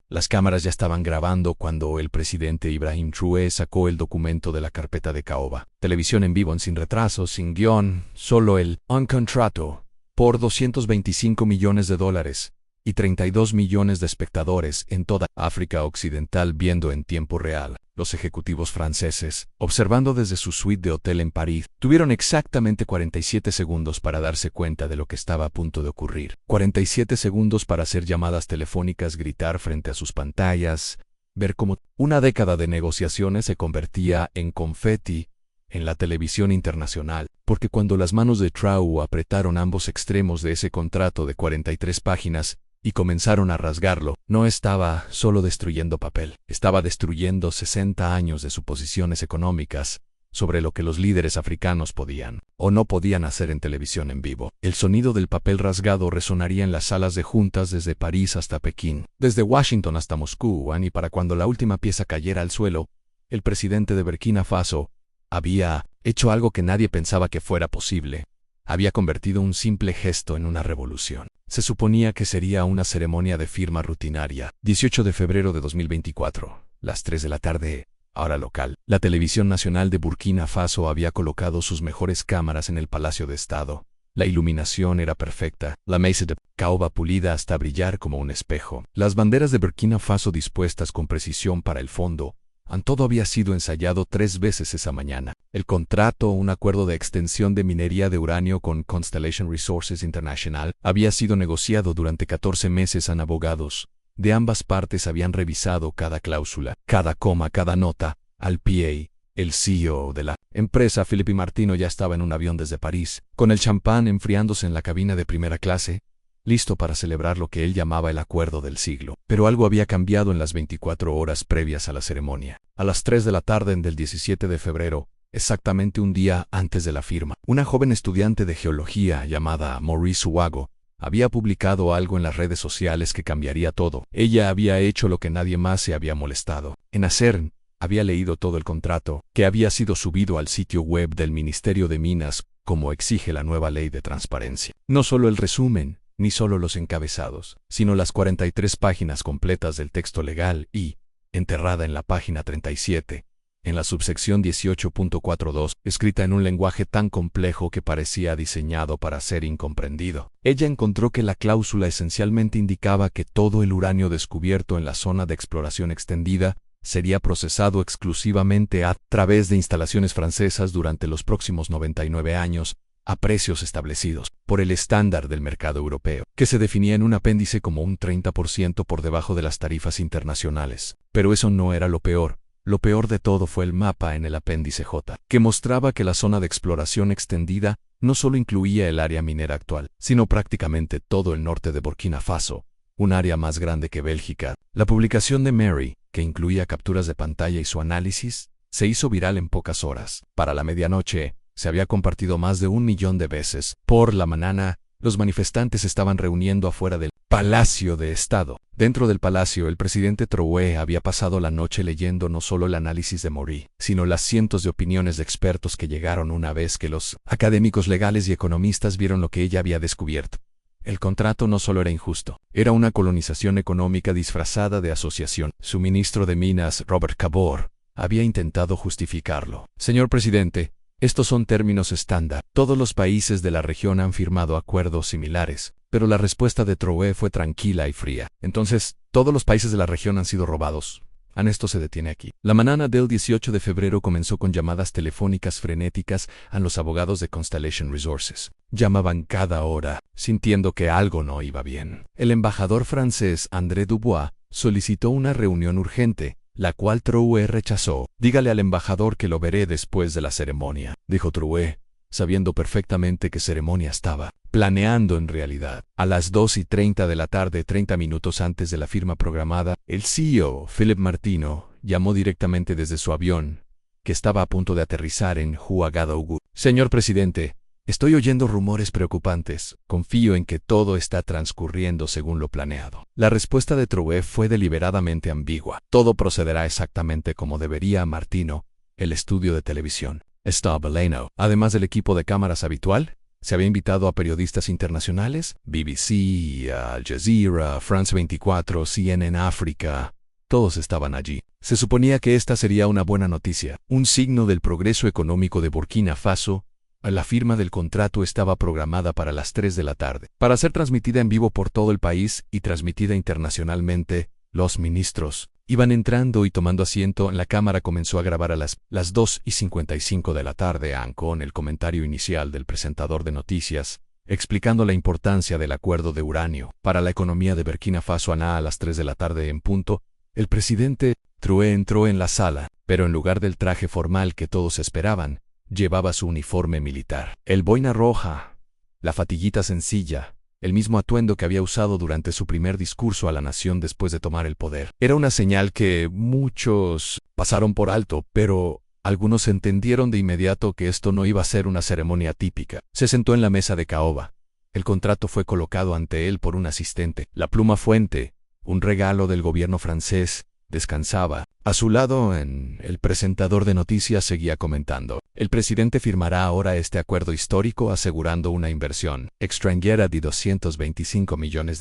Las cámaras ya estaban grabando cuando el presidente Ibrahim Traoré sacó el documento de la carpeta de caoba. Televisión en vivo, sin retraso, sin guión, solo un contrato por $225 millones y 32 millones de espectadores en toda África Occidental viendo en tiempo real. Los ejecutivos franceses, observando desde su suite de hotel en París, tuvieron exactamente 47 segundos para darse cuenta de lo que estaba a punto de ocurrir. 47 segundos para hacer llamadas telefónicas, gritar frente a sus pantallas, ver cómo una década de negociaciones se convertía en confeti en la televisión internacional, porque cuando las manos de Traoré apretaron ambos extremos de ese contrato de 43 páginas, y comenzaron a rasgarlo, no estaba solo destruyendo papel, estaba destruyendo 60 años de suposiciones económicas sobre lo que los líderes africanos podían o no podían hacer en televisión en vivo. El sonido del papel rasgado resonaría en las salas de juntas desde París hasta Pekín, desde Washington hasta Moscú, y para cuando la última pieza cayera al suelo, el presidente de Burkina Faso había hecho algo que nadie pensaba que fuera posible. Había convertido un simple gesto en una revolución. Se suponía que sería una ceremonia de firma rutinaria. 18 de febrero de 2024, las 3 de la tarde, hora local. La televisión nacional de Burkina Faso había colocado sus mejores cámaras en el Palacio de Estado. La iluminación era perfecta, la mesa de caoba pulida hasta brillar como un espejo. Las banderas de Burkina Faso dispuestas con precisión para el fondo. Todo había sido ensayado 3 veces esa mañana. El contrato, un acuerdo de extensión de minería de uranio con Constellation Resources International, había sido negociado durante 14 meses. Abogados de ambas partes habían revisado cada cláusula, cada coma, cada nota, al pie. El CEO de la empresa, Philippe Martino, ya estaba en un avión desde París, con el champán enfriándose en la cabina de primera clase, listo para celebrar lo que él llamaba el acuerdo del siglo. Pero algo había cambiado en las 24 horas previas a la ceremonia. A las 3 de la tarde del 17 de febrero, exactamente un día antes de la firma, una joven estudiante de geología llamada Maurice Uwago había publicado algo en las redes sociales que cambiaría todo. Ella había hecho lo que nadie más se había molestado en hacer. Había leído todo el contrato, que había sido subido al sitio web del Ministerio de Minas, como exige la nueva ley de transparencia. No solo el resumen, ni solo los encabezados, sino las 43 páginas completas del texto legal y, enterrada en la página 37, en la subsección 18.42, escrita en un lenguaje tan complejo que parecía diseñado para ser incomprendido. Ella encontró que la cláusula esencialmente indicaba que todo el uranio descubierto en la zona de exploración extendida sería procesado exclusivamente a través de instalaciones francesas durante los próximos 99 años, a precios establecidos por el estándar del mercado europeo, que se definía en un apéndice como un 30% por debajo de las tarifas internacionales. Pero eso no era lo peor. Lo peor de todo fue el mapa en el apéndice J, que mostraba que la zona de exploración extendida no solo incluía el área minera actual, sino prácticamente todo el norte de Burkina Faso, un área más grande que Bélgica. La publicación de Mary, que incluía capturas de pantalla y su análisis, se hizo viral en pocas horas. Para la medianoche, se había compartido más de 1 millón de veces. Por la mañana, los manifestantes estaban reuniendo afuera del Palacio de Estado. Dentro del palacio, el presidente Traoré había pasado la noche leyendo no solo el análisis de Maury, sino las cientos de opiniones de expertos que llegaron una vez que los académicos legales y economistas vieron lo que ella había descubierto. El contrato no solo era injusto, era una colonización económica disfrazada de asociación. Su ministro de Minas, Robert Cabor, había intentado justificarlo. Señor presidente, estos son términos estándar. Todos los países de la región han firmado acuerdos similares, pero la respuesta de Traoré fue tranquila y fría. Entonces, todos los países de la región han sido robados. Esto se detiene aquí. La mañana del 18 de febrero comenzó con llamadas telefónicas frenéticas a los abogados de Constellation Resources. Llamaban cada hora, sintiendo que algo no iba bien. El embajador francés André Dubois solicitó una reunión urgente, la cual Traoré rechazó. Dígale al embajador que lo veré después de la ceremonia, dijo Traoré, sabiendo perfectamente qué ceremonia estaba planeando en realidad. A las 2:30 de la tarde, 30 minutos antes de la firma programada, el CEO, Philippe Martino, llamó directamente desde su avión, que estaba a punto de aterrizar en Ouagadougou. Señor presidente, estoy oyendo rumores preocupantes. Confío en que todo está transcurriendo según lo planeado. La respuesta de Traoré fue deliberadamente ambigua. Todo procederá exactamente como debería. Martino, el estudio de televisión, está Beleno, además del equipo de cámaras habitual, Se había invitado a periodistas internacionales, BBC, Al Jazeera, France 24, CNN África. Todos estaban allí. Se suponía que esta sería una buena noticia, un signo del progreso económico de Burkina Faso. La firma del contrato estaba programada para las 3 de la tarde, para ser transmitida en vivo por todo el país y transmitida internacionalmente. Los ministros iban entrando y tomando asiento. La cámara comenzó a grabar a las 2:55 de la tarde con el comentario inicial del presentador de noticias, explicando la importancia del acuerdo de uranio para la economía de Burkina Faso. A las 3 de la tarde en punto, el presidente Traoré entró en la sala, pero en lugar del traje formal que todos esperaban, llevaba su uniforme militar, el boina roja, la fatiguita sencilla, el mismo atuendo que había usado durante su primer discurso a la nación después de tomar el poder. Era una señal que muchos pasaron por alto, pero algunos entendieron de inmediato que esto no iba a ser una ceremonia típica. Se sentó en la mesa de caoba. El contrato fue colocado ante él por un asistente. La pluma fuente, un regalo del gobierno francés, descansaba. A su lado, el presentador de noticias seguía comentando. El presidente firmará ahora este acuerdo histórico asegurando una inversión extranjera de $225 millones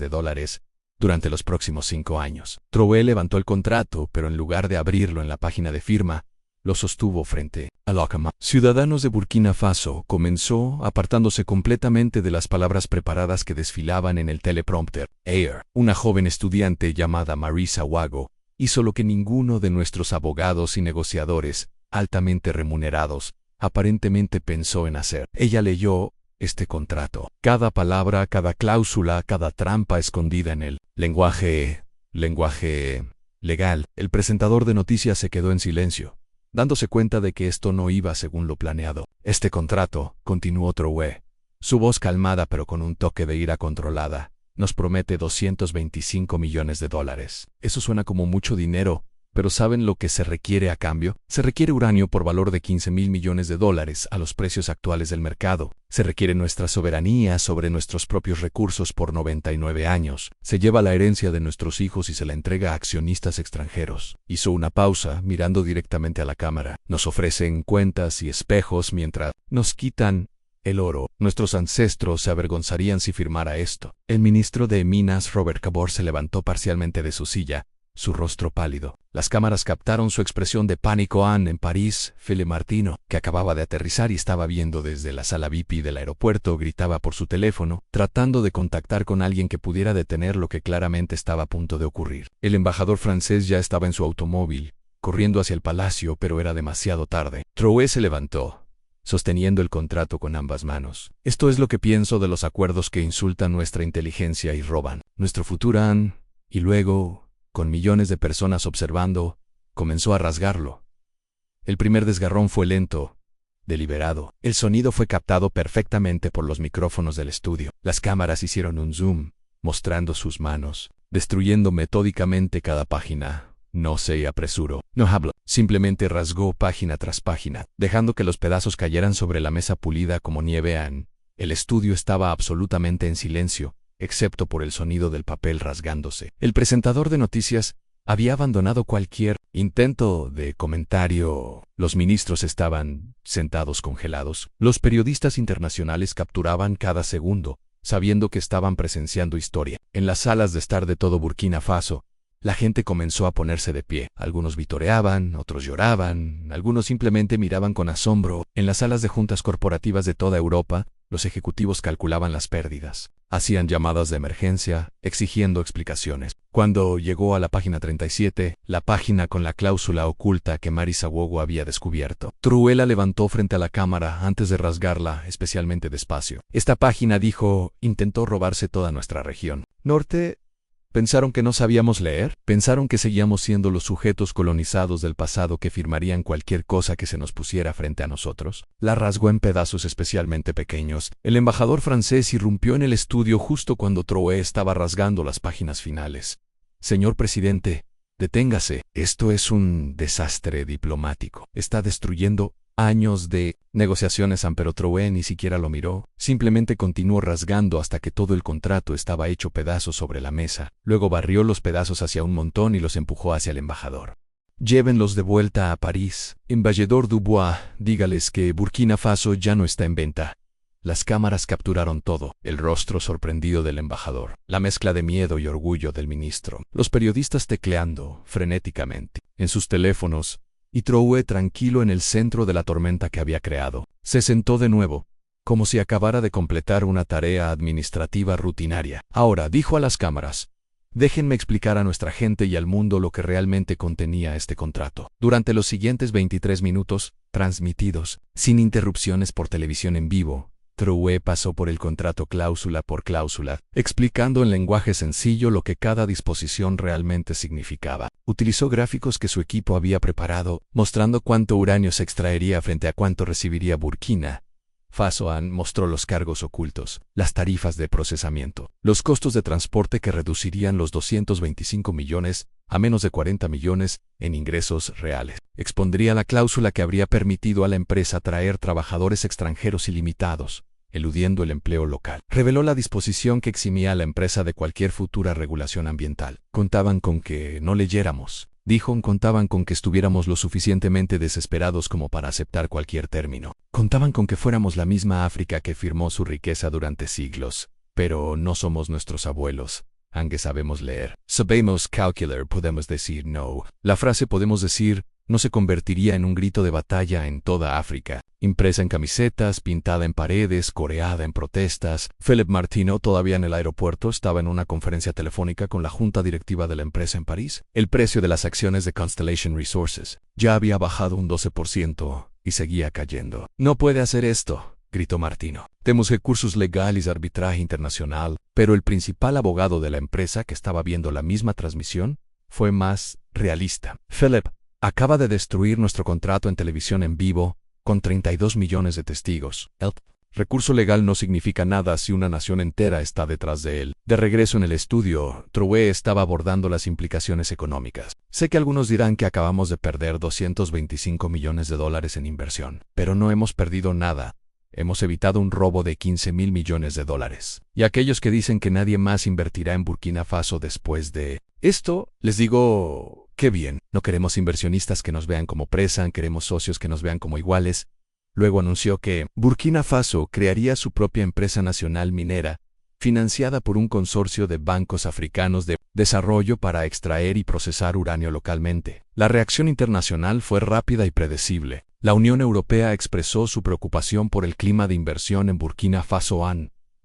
durante los próximos 5 años. Traoré levantó el contrato, pero en lugar de abrirlo en la página de firma, lo sostuvo frente a la cámara. Ciudadanos de Burkina Faso, comenzó apartándose completamente de las palabras preparadas que desfilaban en el teleprompter. Ayer, una joven estudiante llamada Marisa Wago, hizo lo que ninguno de nuestros abogados y negociadores, altamente remunerados, aparentemente pensó en hacer. Ella leyó este contrato. Cada palabra, cada cláusula, cada trampa escondida en el lenguaje legal. El presentador de noticias se quedó en silencio, dándose cuenta de que esto no iba según lo planeado. Este contrato, continuó Traoré, su voz calmada pero con un toque de ira controlada, nos promete $225 millones. Eso suena como mucho dinero, pero ¿saben lo que se requiere a cambio? Se requiere uranio por valor de $15.000 millones a los precios actuales del mercado. Se requiere nuestra soberanía sobre nuestros propios recursos por 99 años. Se lleva la herencia de nuestros hijos y se la entrega a accionistas extranjeros. Hizo una pausa, mirando directamente a la cámara. Nos ofrecen cuentas y espejos mientras nos quitan el oro. Nuestros ancestros se avergonzarían si firmara esto. El ministro de Minas, Robert Cabor, se levantó parcialmente de su silla, su rostro pálido. Las cámaras captaron su expresión de pánico. En París, Philippe Martino, que acababa de aterrizar y estaba viendo desde la sala VIP del aeropuerto, gritaba por su teléfono, tratando de contactar con alguien que pudiera detener lo que claramente estaba a punto de ocurrir. El embajador francés ya estaba en su automóvil, corriendo hacia el palacio, pero era demasiado tarde. Traoré se levantó, sosteniendo el contrato con ambas manos. Esto es lo que pienso de los acuerdos que insultan nuestra inteligencia y roban nuestro futuro. Y luego, con millones de personas observando, comenzó a rasgarlo. El primer desgarrón fue lento, deliberado. El sonido fue captado perfectamente por los micrófonos del estudio. Las cámaras hicieron un zoom, mostrando sus manos, destruyendo metódicamente cada página. No se apresuró, no habló, simplemente rasgó página tras página, dejando que los pedazos cayeran sobre la mesa pulida como nieve. El estudio estaba absolutamente en silencio, excepto por el sonido del papel rasgándose. El presentador de noticias había abandonado cualquier intento de comentario. Los ministros estaban sentados congelados. Los periodistas internacionales capturaban cada segundo, sabiendo que estaban presenciando historia. En las salas de estar de todo Burkina Faso, la gente comenzó a ponerse de pie. Algunos vitoreaban, otros lloraban, algunos simplemente miraban con asombro. En las salas de juntas corporativas de toda Europa, los ejecutivos calculaban las pérdidas. Hacían llamadas de emergencia, exigiendo explicaciones. Cuando llegó a la página 37, la página con la cláusula oculta que Marisa Wago había descubierto, Traoré la levantó frente a la cámara antes de rasgarla, especialmente despacio. Esta página, dijo, intentó robarse toda nuestra región norte. ¿Pensaron que no sabíamos leer? ¿Pensaron que seguíamos siendo los sujetos colonizados del pasado que firmarían cualquier cosa que se nos pusiera frente a nosotros? La rasgó en pedazos especialmente pequeños. El embajador francés irrumpió en el estudio justo cuando Traoré estaba rasgando las páginas finales. Señor presidente, deténgase. Esto es un desastre diplomático. Está destruyendo años de negociaciones. Pero Traoré ni siquiera lo miró. Simplemente continuó rasgando hasta que todo el contrato estaba hecho pedazos sobre la mesa. Luego barrió los pedazos hacia un montón y los empujó hacia el embajador. Llévenlos de vuelta a París. Embajador Dubois, dígales que Burkina Faso ya no está en venta. Las cámaras capturaron todo: el rostro sorprendido del embajador, la mezcla de miedo y orgullo del ministro, los periodistas tecleando frenéticamente en sus teléfonos, y Troué tranquilo en el centro de la tormenta que había creado. Se sentó de nuevo, como si acabara de completar una tarea administrativa rutinaria. Ahora, dijo a las cámaras, déjenme explicar a nuestra gente y al mundo lo que realmente contenía este contrato. Durante los siguientes 23 minutos, transmitidos sin interrupciones por televisión en vivo, Troué pasó por el contrato cláusula por cláusula, explicando en lenguaje sencillo lo que cada disposición realmente significaba. Utilizó gráficos que su equipo había preparado, mostrando cuánto uranio se extraería frente a cuánto recibiría Burkina Faso. Mostró los cargos ocultos, las tarifas de procesamiento, los costos de transporte que reducirían los 225 millones a menos de 40 millones en ingresos reales. Expondría la cláusula que habría permitido a la empresa traer trabajadores extranjeros ilimitados, eludiendo el empleo local. Reveló la disposición que eximía a la empresa de cualquier futura regulación ambiental. Contaban con que no leyéramos. Dijo, contaban con que estuviéramos lo suficientemente desesperados como para aceptar cualquier término. Contaban con que fuéramos la misma África que firmó su riqueza durante siglos. Pero no somos nuestros abuelos, aunque sabemos leer. Sabemos calcular, podemos decir no. La frase podemos decir no se convertiría en un grito de batalla en toda África. Impresa en camisetas, pintada en paredes, coreada en protestas. Philip Martineau, todavía en el aeropuerto, estaba en una conferencia telefónica con la junta directiva de la empresa en París. El precio de las acciones de Constellation Resources ya había bajado un 12% y seguía cayendo. No puede hacer esto, gritó Martineau. Tenemos recursos legales, arbitraje internacional, pero el principal abogado de la empresa, que estaba viendo la misma transmisión, fue más realista. Philip acaba de destruir nuestro contrato en televisión en vivo, con 32 millones de testigos. El recurso legal no significa nada si una nación entera está detrás de él. De regreso en el estudio, Troué estaba abordando las implicaciones económicas. Sé que algunos dirán que acabamos de perder 225 millones de dólares en inversión, pero no hemos perdido nada. Hemos evitado un robo de 15.000 millones de dólares. Y aquellos que dicen que nadie más invertirá en Burkina Faso después de esto, les digo, qué bien. No queremos inversionistas que nos vean como presa, queremos socios que nos vean como iguales. Luego anunció que Burkina Faso crearía su propia empresa nacional minera, financiada por un consorcio de bancos africanos de desarrollo para extraer y procesar uranio localmente. La reacción internacional fue rápida y predecible. La Unión Europea expresó su preocupación por el clima de inversión en Burkina Faso.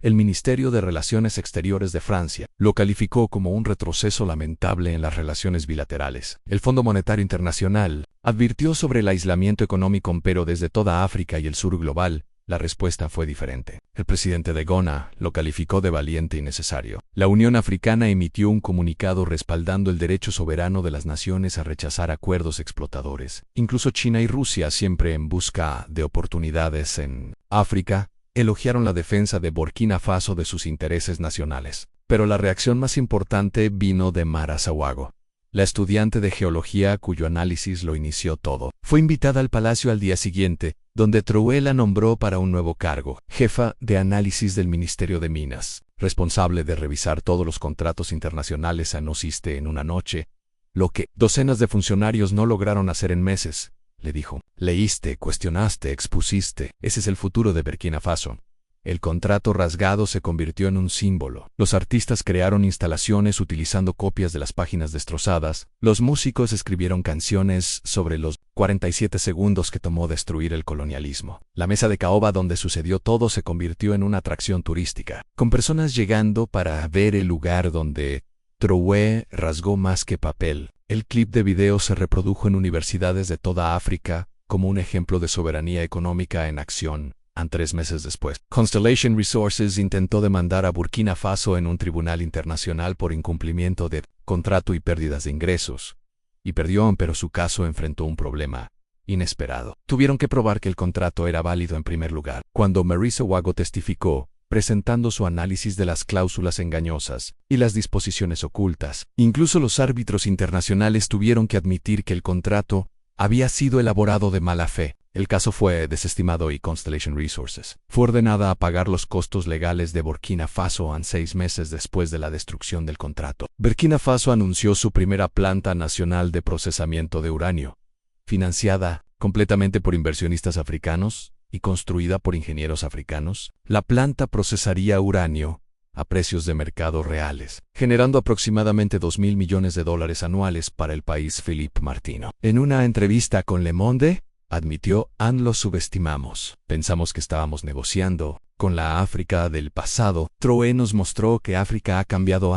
El Ministerio de Relaciones Exteriores de Francia lo calificó como un retroceso lamentable en las relaciones bilaterales. El Fondo Monetario Internacional advirtió sobre el aislamiento económico, pero desde toda África y el sur global, la respuesta fue diferente. El presidente de Ghana lo calificó de valiente y necesario. La Unión Africana emitió un comunicado respaldando el derecho soberano de las naciones a rechazar acuerdos explotadores. Incluso China y Rusia, siempre en busca de oportunidades en África, elogiaron la defensa de Burkina Faso de sus intereses nacionales. Pero la reacción más importante vino de Mara Sawago, la estudiante de geología cuyo análisis lo inició todo. Fue invitada al palacio al día siguiente, donde Troué la nombró para un nuevo cargo, jefa de análisis del Ministerio de Minas, responsable de revisar todos los contratos internacionales. No hiciste en una noche lo que docenas de funcionarios no lograron hacer en meses, le dijo. Leíste, cuestionaste, expusiste. Ese es el futuro de Burkina Faso. El contrato rasgado se convirtió en un símbolo. Los artistas crearon instalaciones utilizando copias de las páginas destrozadas. Los músicos escribieron canciones sobre los 47 segundos que tomó destruir el colonialismo. La mesa de caoba donde sucedió todo se convirtió en una atracción turística, con personas llegando para ver el lugar donde Troué rasgó más que papel. El clip de video se reprodujo en universidades de toda África como un ejemplo de soberanía económica en acción. 3 meses después, Constellation Resources intentó demandar a Burkina Faso en un tribunal internacional por incumplimiento de contrato y pérdidas de ingresos. Y perdió, pero su caso enfrentó un problema inesperado. Tuvieron que probar que el contrato era válido en primer lugar. Cuando Mary Sawago testificó, presentando su análisis de las cláusulas engañosas y las disposiciones ocultas, incluso los árbitros internacionales tuvieron que admitir que el contrato había sido elaborado de mala fe. El caso fue desestimado y Constellation Resources fue ordenada a pagar los costos legales de Burkina Faso 6 meses después de la destrucción del contrato. Burkina Faso anunció su primera planta nacional de procesamiento de uranio, financiada completamente por inversionistas africanos, y construida por ingenieros africanos. La planta procesaría uranio a precios de mercado reales, generando aproximadamente $2.000 millones anuales para el país. Philippe Martino, en una entrevista con Le Monde, admitió: lo subestimamos. Pensamos que estábamos negociando con la África del pasado. Troué nos mostró que África ha cambiado.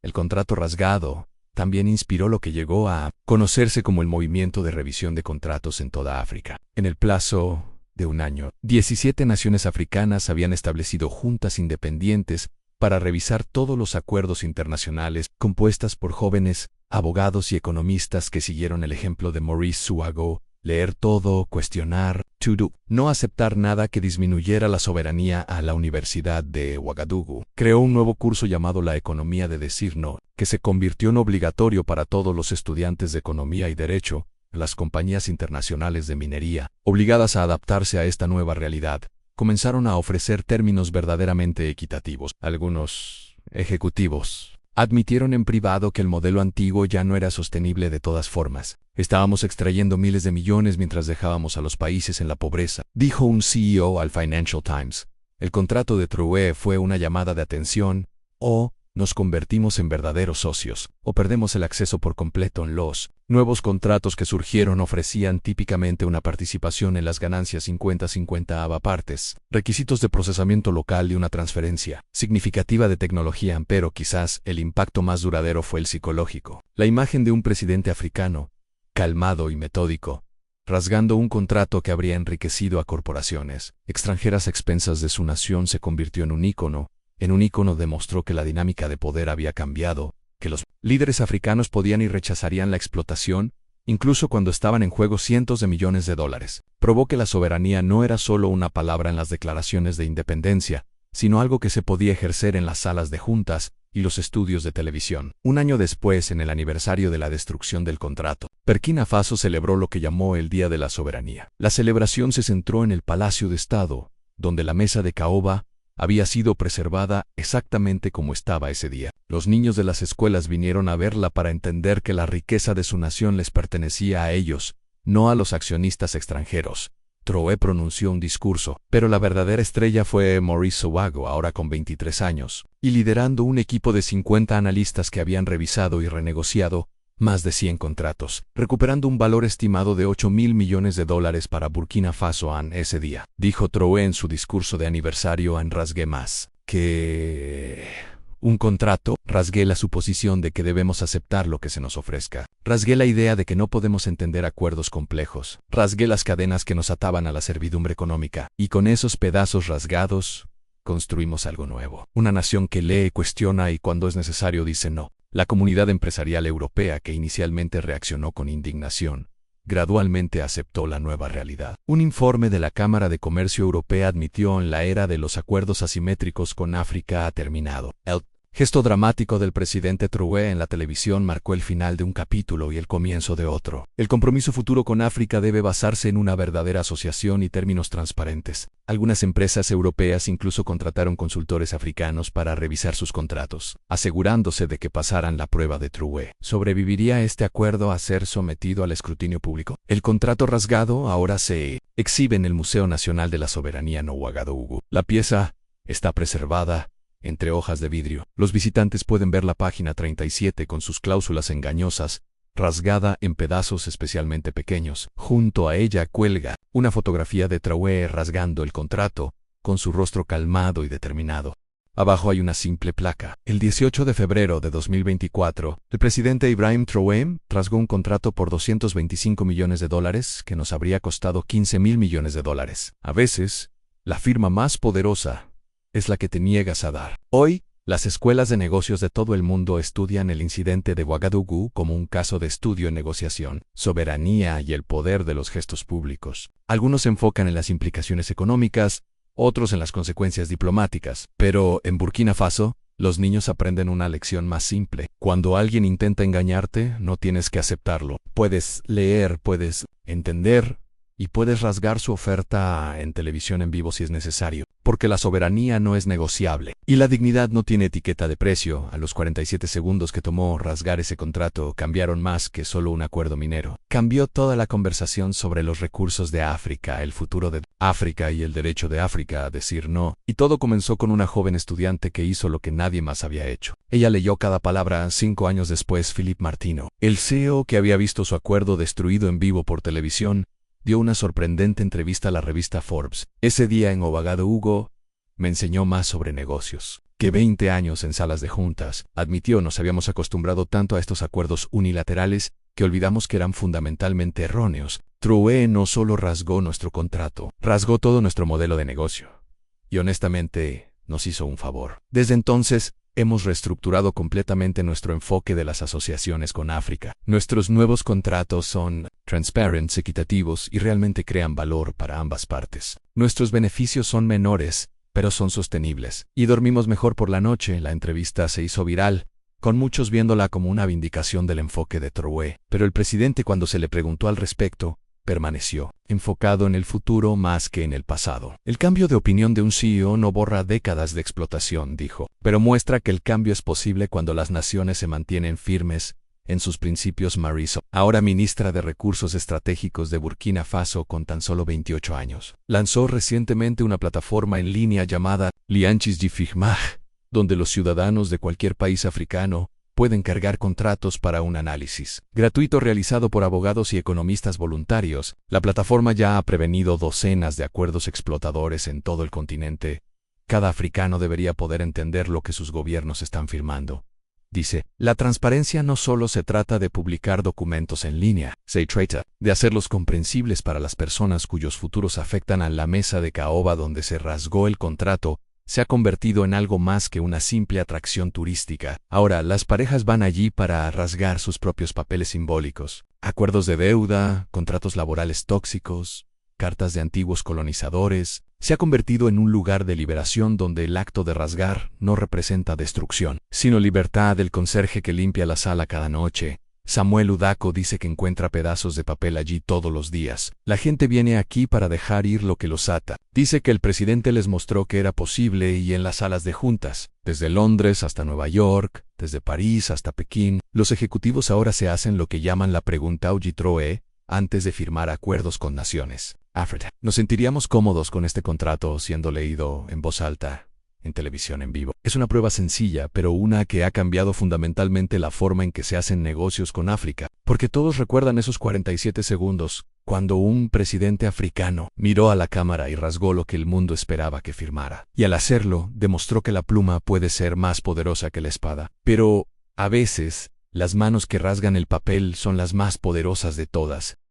El contrato rasgado también inspiró lo que llegó a conocerse como el movimiento de revisión de contratos en toda África. En el plazo de un año, 17 naciones africanas habían establecido juntas independientes para revisar todos los acuerdos internacionales, compuestas por jóvenes abogados y economistas que siguieron el ejemplo de Maurice Suago: leer todo, cuestionar, to do, no aceptar nada que disminuyera la soberanía. A la Universidad de Ouagadougou creó un nuevo curso llamado La Economía de Decir No, que se convirtió en obligatorio para todos los estudiantes de Economía y Derecho. Las compañías internacionales de minería, obligadas a adaptarse a esta nueva realidad, comenzaron a ofrecer términos verdaderamente equitativos. Algunos ejecutivos admitieron en privado que el modelo antiguo ya no era sostenible de todas formas. Estábamos extrayendo miles de millones mientras dejábamos a los países en la pobreza, dijo un CEO al Financial Times. El contrato de Troué fue una llamada de atención: o nos convertimos en verdaderos socios, o perdemos el acceso por completo. En los nuevos contratos que surgieron ofrecían típicamente una participación en las ganancias 50-50 partes, requisitos de procesamiento local y una transferencia significativa de tecnología. Pero quizás el impacto más duradero fue el psicológico. La imagen de un presidente africano, calmado y metódico, rasgando un contrato que habría enriquecido a corporaciones extranjeras a expensas de su nación, se convirtió en un ícono. Demostró que la dinámica de poder había cambiado, que los líderes africanos podían y rechazarían la explotación, incluso cuando estaban en juego cientos de millones de dólares. Probó que la soberanía no era solo una palabra en las declaraciones de independencia, sino algo que se podía ejercer en las salas de juntas y los estudios de televisión. Un año después, en el aniversario de la destrucción del contrato, Burkina Faso celebró lo que llamó el Día de la Soberanía. La celebración se centró en el Palacio de Estado, donde la mesa de caoba había sido preservada exactamente como estaba ese día. Los niños de las escuelas vinieron a verla para entender que la riqueza de su nación les pertenecía a ellos, no a los accionistas extranjeros. Troué pronunció un discurso, pero la verdadera estrella fue Maurice Suago, ahora con 23 años, y liderando un equipo de 50 analistas que habían revisado y renegociado más de 100 contratos, recuperando un valor estimado de $8.000 millones para Burkina Faso. Ese día, dijo Troué en su discurso de aniversario: rasgué más que un contrato, rasgué la suposición de que debemos aceptar lo que se nos ofrezca. Rasgué la idea de que no podemos entender acuerdos complejos. Rasgué las cadenas que nos ataban a la servidumbre económica. Y con esos pedazos rasgados, construimos algo nuevo. Una nación que lee, cuestiona y cuando es necesario dice no. La comunidad empresarial europea, que inicialmente reaccionó con indignación, gradualmente aceptó la nueva realidad. Un informe de la Cámara de Comercio Europea admitió: en la era de los acuerdos asimétricos con África ha terminado. El gesto dramático del presidente Troué en la televisión marcó el final de un capítulo y el comienzo de otro. El compromiso futuro con África debe basarse en una verdadera asociación y términos transparentes. Algunas empresas europeas incluso contrataron consultores africanos para revisar sus contratos, asegurándose de que pasaran la prueba de Troué. ¿Sobreviviría este acuerdo a ser sometido al escrutinio público? El contrato rasgado ahora se exhibe en el Museo Nacional de la Soberanía en Ouagadougou. La pieza está preservada entre hojas de vidrio. Los visitantes pueden ver la página 37 con sus cláusulas engañosas, rasgada en pedazos especialmente pequeños. Junto a ella cuelga una fotografía de Troué rasgando el contrato, con su rostro calmado y determinado. Abajo hay una simple placa. El 18 de febrero de 2024, el presidente Ibrahim Troué rasgó un contrato por $225 millones que nos habría costado $15.000 millones. A veces, la firma más poderosa es la que te niegas a dar. Hoy, las escuelas de negocios de todo el mundo estudian el incidente de Ouagadougou como un caso de estudio en negociación, soberanía y el poder de los gestos públicos. Algunos se enfocan en las implicaciones económicas, otros en las consecuencias diplomáticas. Pero en Burkina Faso, los niños aprenden una lección más simple. Cuando alguien intenta engañarte, no tienes que aceptarlo. Puedes leer, puedes entender, y puedes rasgar su oferta en televisión en vivo si es necesario, porque la soberanía no es negociable. Y la dignidad no tiene etiqueta de precio. A los 47 segundos que tomó rasgar ese contrato cambiaron más que solo un acuerdo minero. Cambió toda la conversación sobre los recursos de África, el futuro de África y el derecho de África a decir no. Y todo comenzó con una joven estudiante que hizo lo que nadie más había hecho. Ella leyó cada palabra. 5 años después, Philippe Martino, el CEO que había visto su acuerdo destruido en vivo por televisión, dio una sorprendente entrevista a la revista Forbes. Ese día en Obagado Hugo me enseñó más sobre negocios que 20 años en salas de juntas. Admitió, nos habíamos acostumbrado tanto a estos acuerdos unilaterales que olvidamos que eran fundamentalmente erróneos. Troué no solo rasgó nuestro contrato, rasgó todo nuestro modelo de negocio. Y honestamente, nos hizo un favor. Desde entonces, hemos reestructurado completamente nuestro enfoque de las asociaciones con África. Nuestros nuevos contratos son transparentes, equitativos y realmente crean valor para ambas partes. Nuestros beneficios son menores, pero son sostenibles. Y dormimos mejor por la noche. La entrevista se hizo viral, con muchos viéndola como una vindicación del enfoque de Troué. Pero el presidente, cuando se le preguntó al respecto, permaneció enfocado en el futuro más que en el pasado. El cambio de opinión de un CEO no borra décadas de explotación, dijo, pero muestra que el cambio es posible cuando las naciones se mantienen firmes en sus principios. Mariso, ahora ministra de Recursos Estratégicos de Burkina Faso con tan solo 28 años, lanzó recientemente una plataforma en línea llamada Lianchis di Figmag, donde los ciudadanos de cualquier país africano pueden cargar contratos para un análisis gratuito realizado por abogados y economistas voluntarios. La plataforma ya ha prevenido docenas de acuerdos explotadores en todo el continente. Cada africano debería poder entender lo que sus gobiernos están firmando. Dice, la transparencia no solo se trata de publicar documentos en línea, se trata de hacerlos comprensibles para las personas cuyos futuros afectan. A la mesa de caoba donde se rasgó el contrato se ha convertido en algo más que una simple atracción turística. Ahora, las parejas van allí para rasgar sus propios papeles simbólicos. Acuerdos de deuda, contratos laborales tóxicos, cartas de antiguos colonizadores. Se ha convertido en un lugar de liberación donde el acto de rasgar no representa destrucción, sino libertad. El conserje que limpia la sala cada noche, Samuel Udako, dice que encuentra pedazos de papel allí todos los días. La gente viene aquí para dejar ir lo que los ata. Dice que el presidente les mostró que era posible y en las salas de juntas, desde Londres hasta Nueva York, desde París hasta Pekín, los ejecutivos ahora se hacen lo que llaman la pregunta Troué antes de firmar acuerdos con naciones. África. Nos sentiríamos cómodos con este contrato siendo leído en voz alta en televisión en vivo. Es una prueba sencilla, pero una que ha cambiado fundamentalmente la forma en que se hacen negocios con África, porque todos recuerdan esos 47 segundos, cuando un presidente africano miró a la cámara y rasgó lo que el mundo esperaba que firmara. Y al hacerlo, demostró que la pluma puede ser más poderosa que la espada. Pero, a veces, las manos que rasgan el papel son las más poderosas de todas.